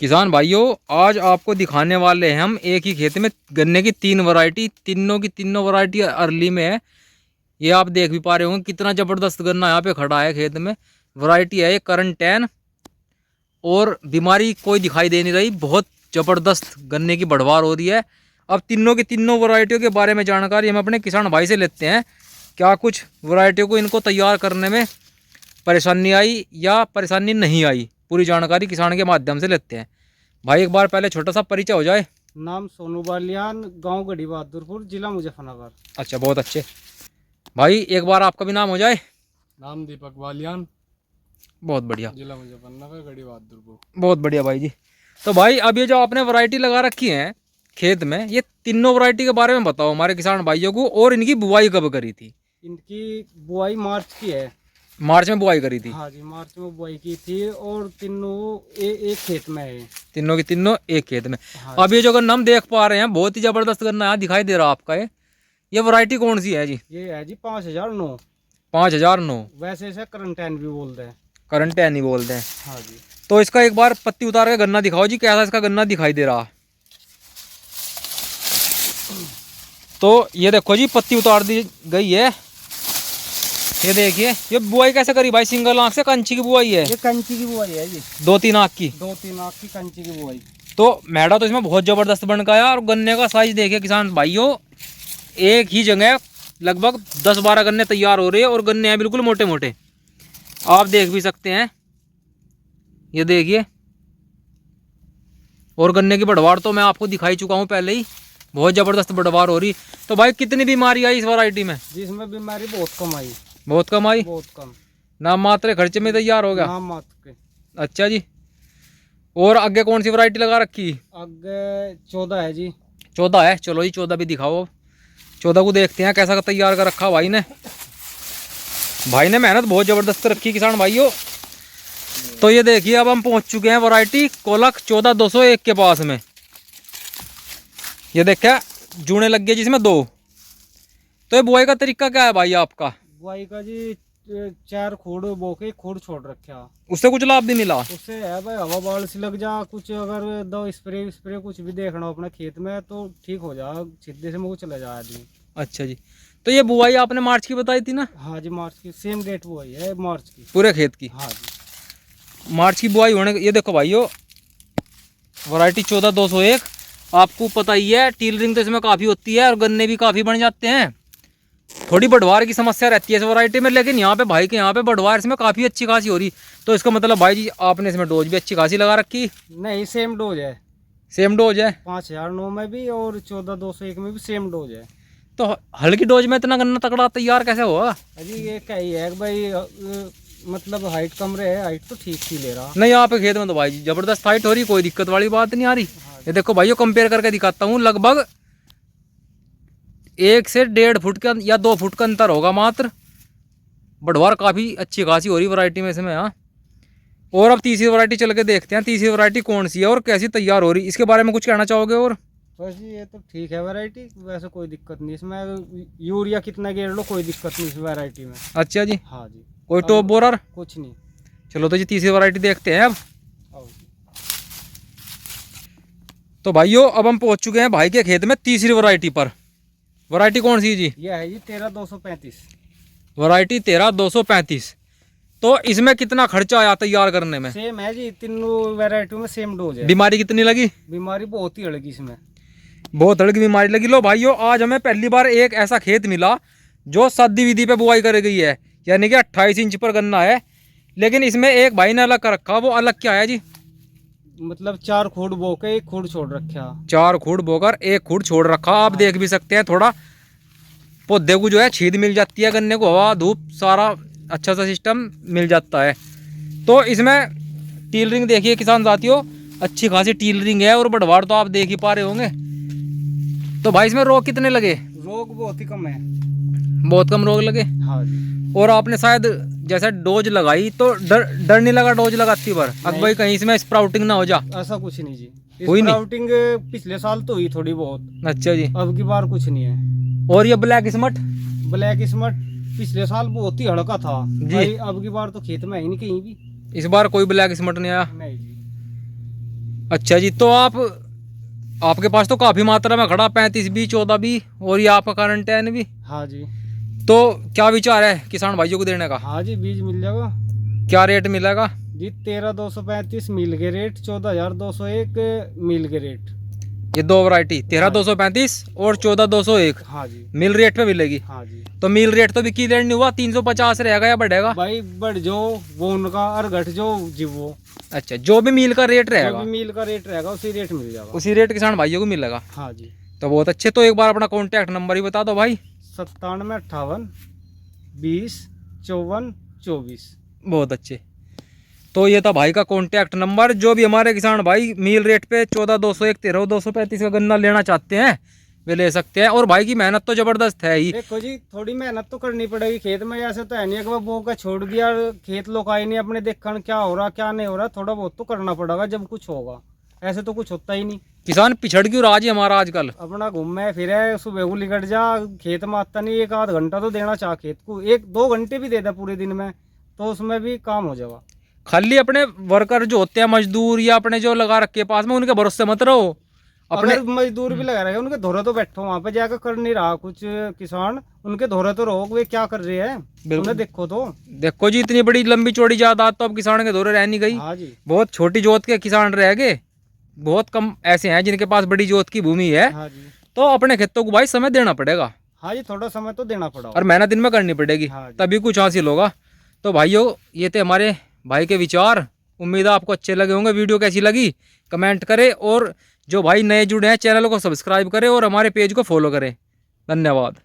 किसान भाइयों, आज आपको दिखाने वाले हैं हम एक ही खेत में गन्ने की तीन वैरायटी, तीनों की तीनों वैरायटी अर्ली में है। ये आप देख भी पा रहे होंगे कितना जबरदस्त गन्ना यहाँ पे खड़ा है खेत में। वैरायटी है ये करंट 10 और बीमारी कोई दिखाई दे नहीं रही। बहुत जबरदस्त गन्ने की बढ़वार हो रही है। अब तीनों की तीनों वैरायटियों के बारे में जानकारी हम अपने किसान भाई से लेते हैं। क्या कुछ वैरायटियों को इनको तैयार करने में परेशानी आई या परेशानी नहीं आई, पूरी जानकारी किसान के माध्यम से लेते हैं। भाई एक बार पहले छोटा सा परिचय हो जाए। नाम सोनू बालियान, गांव गढ़ी बहादुरपुर, जिला मुजफ्फरनगर। अच्छा, बहुत अच्छे। भाई एक बार आपका भी नाम हो जाए। नाम दीपक बालियान, बहुत बढ़िया, जिला मुजफ्फरनगर, गढ़ी बहादुरपुर। बहुत बढ़िया भाई जी। तो भाई अब ये जो आपने वैरायटी लगा रखी है खेत में, ये तीनों वैरायटी के बारे में बताओ हमारे किसान भाइयों को। और इनकी बुआई कब करी थी? इनकी बुआई मार्च की है। मार्च में बुआई करी थी। हाँ जी, मार्च में बुआई की थी और तीनों एक खेत में है। तीनों की तीनों एक खेत में। हाँ अब ये जो गन्ना हम देख पा रहे हैं, बहुत ही जबरदस्त गन्ना यहाँ दिखाई दे रहा है आपका। ये वैरायटी कौन सी है जी? ये है जी 5009। 5009। वैसे इसे करंट 10 भी बोलते हैं। करंट 10 ही बोलते हैं। हाँ जी। तो इसका एक बार पत्ती उतार के गन्ना दिखाओ जी, कैसा इसका गन्ना दिखाई दे रहा। तो ये देखो जी, पत्ती उतार दी गई है। ये देखिए, ये बुआई कैसे करी भाई? सिंगल आंख से कंची की बुआई है? ये कंची की बुआई है जी। 2-3 आंख की? 2-3 आंख की कंची की बुआई। तो मैडा तो इसमें बहुत जबरदस्त बन गया। और गन्ने का साइज देखिए किसान भाइयों, एक ही जगह लगभग 10-12 गन्ने तैयार हो रहे हैं और गन्ने हैं बिल्कुल मोटे मोटे। आप देख भी सकते हैं, ये देखिए। और गन्ने की बढ़वार तो मैं आपको दिखाई चुका हूँ पहले ही, बहुत जबरदस्त बढ़वार हो रही। तो भाई कितनी बीमारी आई इस वैरायटी में? जिसमें बीमारी बहुत कम आई। बहुत कम आई? बहुत कम। नाम मात्र खर्चे में तैयार हो गया? नाम मात्र के। अच्छा जी। और आगे कौन सी वैरायटी लगा रखी? आगे 14 है जी। 14 है? चलो जी 14 भी दिखाओ। 14 को देखते हैं कैसा तैयार कर रखा भाई ने। भाई ने मेहनत बहुत जबरदस्त कर रखी किसान भाइयों। तो ये देखिए, अब हम पहुंच चुके हैं वैरायटी कोलक 14201 के पास में। ये देखा जूने लग गए जिसमें 2। तो ये बुआई का तरीका क्या है भाई आपका? बुआई का जी 4 खूड़ बो के 1 खूड़ छोड़ रखा। उससे कुछ लाभ भी मिला? उससे है भाई, हवा बाल सी लग जा, कुछ अगर दो स्प्रे कुछ भी देखना हो अपने खेत में तो ठीक हो जा, सीधे से मुँह चला जाए आदमी। अच्छा जी। तो ये बुआई आपने मार्च की बताई थी ना? हाँ जी, मार्च की सेम डेट बुआई है, मार्च की पूरे खेत की? हाँ जी। मार्च की बुआई होने। ये देखो भाइयों, वैरायटी 14201 आपको पता ही है, टीलरिंग तो इसमें काफ़ी होती है और गन्ने भी काफ़ी बन जाते हैं। थोड़ी बढ़वार की समस्या रहती है इस वैरायटी में, लेकिन यहाँ पे भाई के यहाँ पे बढ़वार इसमें काफ़ी अच्छी खासी हो रही। तो इसका मतलब भाई जी आपने इसमें डोज भी अच्छी खासी लगा रखी? नहीं, सेम डोज है। सेम डोज है? 5009 में भी और 14201 में भी सेम डोज है। तो हल्की डोज में इतना गन्ना तगड़ा तैयार कैसे हुआ? अजी ये क्या ही है भाई, मतलब हाइट कम रहे, हाइट तो ठीक ही ले रहा। नहीं, यहाँ पे खेत में तो भाई जी जबरदस्त हाइट हो रही, कोई दिक्कत वाली बात नहीं आ रही। ये देखो भाइयों, कंपेयर करके दिखाता हूँ। लगभग 1 से 1.5 फुट का या 2 फुट का अंतर होगा मात्र। बढ़वार काफ़ी अच्छी खासी हो रही वैरायटी में इसमें। हाँ, और अब तीसरी वैरायटी चल के देखते हैं, तीसरी वैरायटी कौन सी है और कैसी तैयार हो रही, इसके बारे में कुछ कहना चाहोगे? और बस जी ये तो ठीक है वैरायटी, वैसे कोई दिक्कत नहीं इसमें। यूरिया कितना गेर लो कोई दिक्कत नहीं इस वैरायटी में। अच्छा जी। हाँ जी। कोई टॉप बोरर? कुछ नहीं। चलो तो जी तीसरी वैरायटी देखते हैं अब। आओ। तो भाइयों अब हम पहुंच चुके हैं भाई के खेत में तीसरी वैरायटी पर। वैरायटी कौन सी जी? ये है जी 13235। वैरायटी 13235। तो इसमें कितना खर्चा आया तैयार करने में? सेम है जी, तीनों वैरायटी में सेम डोज है। बीमारी कितनी लगी? बीमारी बहुत ही हड़गी इसमें। बहुत हल्की बीमारी लगी। लो भाइयों, आज हमें पहली बार एक ऐसा खेत मिला जो सादी विधि पे बुआई कर गई है, यानी कि 28 इंच पर गन्ना है। लेकिन इसमें एक भाई ने अलग कर रखा। वो अलग क्या है जी? मतलब 4 खूड़ बो के 1 खूड़ छोड़ रखा। 4 खूड़ बोकर 1 खूड़ छोड़ रखा। आप देख भी सकते हैं, थोड़ा पौधे को जो है छीद मिल जाती है, गन्ने को हवा धूप सारा अच्छा सा सिस्टम मिल जाता है। तो इसमें टीलरिंग देखिए किसान साथियों, अच्छी खासी टीलरिंग है और बढ़वाड़ तो आप देख ही पा रहे होंगे। तो भाई इसमें रोग कितने लगे? रोग बहुत ही कम है। बहुत कम रोग लगे? हाँ जी। और आपने शायद जैसे डोज लगाई तो डर नहीं लगा डोज लगाती पर? अब भाई कहीं इसमें स्प्राउटिंग ना हो जा? ऐसा कुछ नहीं जी। हुई नहीं? स्प्राउटिंग पिछले साल तो हुई थोड़ी बहुत। अच्छा जी। अब की बार कुछ नहीं है। और ये ब्लैक स्मट? ब्लैक स्मट पिछले साल बहुत ही हल्का था जी। भाई, अब की बार तो खेत में है ही नहीं कहीं भी। इस बार कोई ब्लैक स्मट नहीं आया? नहीं जी। अच्छा जी, तो आपके पास तो काफ़ी मात्रा में खड़ा 35 भी 14 भी और ये आपका करंट 10 भी। हाँ जी। तो क्या विचार है किसान भाइयों को देने का? हाँ जी, बीज मिल जाएगा क्या रेट मिलेगा? जी। 13,235 मील के रेट, 14,201 मील के रेट। ये दो वैरायटी 13,235 और 14,201 हाँ जी। मिल रेट पे मिलेगी। हाँ जी। तो मिल रेट तो बिकी रेट नहीं हुआ, 350 रहेगा या बढ़ेगा? भाई बढ़ जो वो उनका और घट जो जीव वो। अच्छा, जो भी मिल का रेट जो रहेगा भी मील का रेट रहेगा उसी रेट मिल जाएगा। उसी रेट किसान भाइयों को मिलेगा। हाँ जी। तो बहुत अच्छे। तो एक बार अपना कॉन्टैक्ट नंबर ही बता दो भाई। 97 58 20 54 24। बहुत अच्छे। तो ये था भाई का कॉन्टैक्ट नंबर। जो भी हमारे किसान भाई मील रेट पे 14,201 13,235 का गन्ना लेना चाहते हैं वे ले सकते हैं। और भाई की मेहनत तो जबरदस्त है ही। देखो जी, थोड़ी मेहनत तो करनी पड़ेगी खेत में। ऐसे तो है नहीं कि वो का छोड़ दिया खेत लोग आए नहीं अपने देखने क्या हो रहा क्या नहीं हो रहा। थोड़ा बहुत तो करना पड़ेगा जब कुछ होगा। ऐसे तो कुछ होता ही नहीं। किसान पिछड़ क्यों रहा जी हमारा आजकल? अपना घूमे फिरे सुबह को निकट जा खेत में आता नहीं। एक आध घंटा तो देना चाह खेत को, 1-2 घंटे भी दे दे पूरे दिन में तो उसमें भी काम हो जाएगा। खाली अपने वर्कर जो होते हैं मजदूर या अपने जो लगा रखे पास में उनके भरोसे मत रहो। अपने अगर मजदूर भी लगा रहे उनके धोरे तो बैठो, वहां पे जाकर कर नहीं रहा कुछ किसान, उनके धोरे तो रहो वे क्या कर रहे हैं उन्हें देखो। तो देखो जी, इतनी बड़ी लंबी चौड़ी जायदाद तो अब किसान के दौरे रह नहीं गई। हाँ जी। बहुत छोटी जोत के किसान रह गए। बहुत कम ऐसे हैं जिनके पास बड़ी जोत की भूमि है। हाँ जी। तो अपने खेतों को भाई समय देना पड़ेगा हाँ जी, थोड़ा समय तो देना पड़ा और मेहनत इनमें करनी पड़ेगी। हाँ जी। तभी कुछ हासिल होगा। तो भाइयों, ये थे हमारे भाई के विचार। उम्मीद है आपको अच्छे लगे होंगे। वीडियो कैसी लगी कमेंट करें, और जो भाई नए जुड़े हैं चैनल को सब्सक्राइब करें और हमारे पेज को फॉलो करें। धन्यवाद।